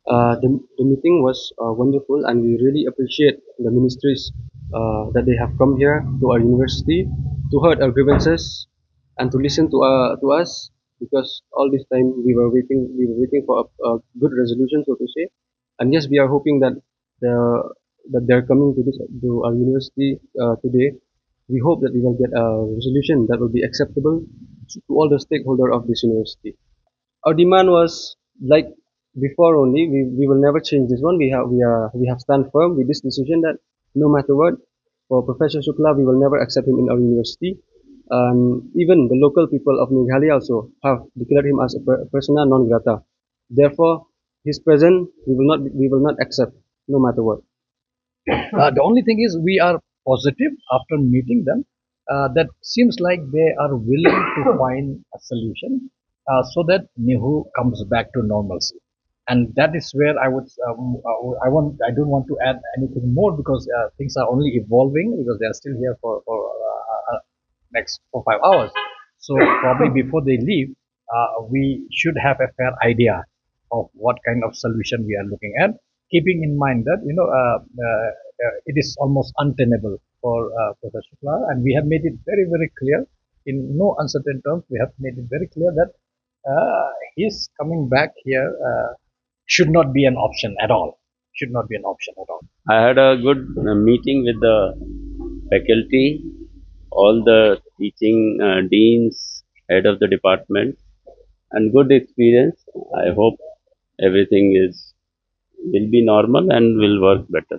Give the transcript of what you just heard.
The meeting was wonderful, and we really appreciate the ministries that they have come here to our university to heard our grievances and to listen to us, because all this time we were waiting for a good resolution, so to say. And yes, we are hoping that the that they're coming to our university today. We hope that we will get a resolution that will be acceptable to all the stakeholder of this university. Our demand was like before only. We will never change this one. We have stand firm with this decision that no matter what, for Professor Shukla, we will never accept him in our university. And even the local people of Meghalaya also have declared him as a persona non grata. Therefore, his presence we will not accept no matter what. The only thing is we are positive after meeting them. That seems like they are willing to find a solution so that NEHU comes back to normalcy. And that is where I don't want to add anything more because things are only evolving because they are still here for next 4 5 hours. So probably before they leave, we should have a fair idea of what kind of solution we are looking at, keeping in mind that it is almost untenable for Professor Shukla, and we have made it very very clear in no uncertain terms. We have made it very clear that his coming back here should not be an option at all. Should not be an option at all. I had a good meeting with the faculty, all the teaching deans, head of the department, and good experience. I hope everything is will be normal and will work better.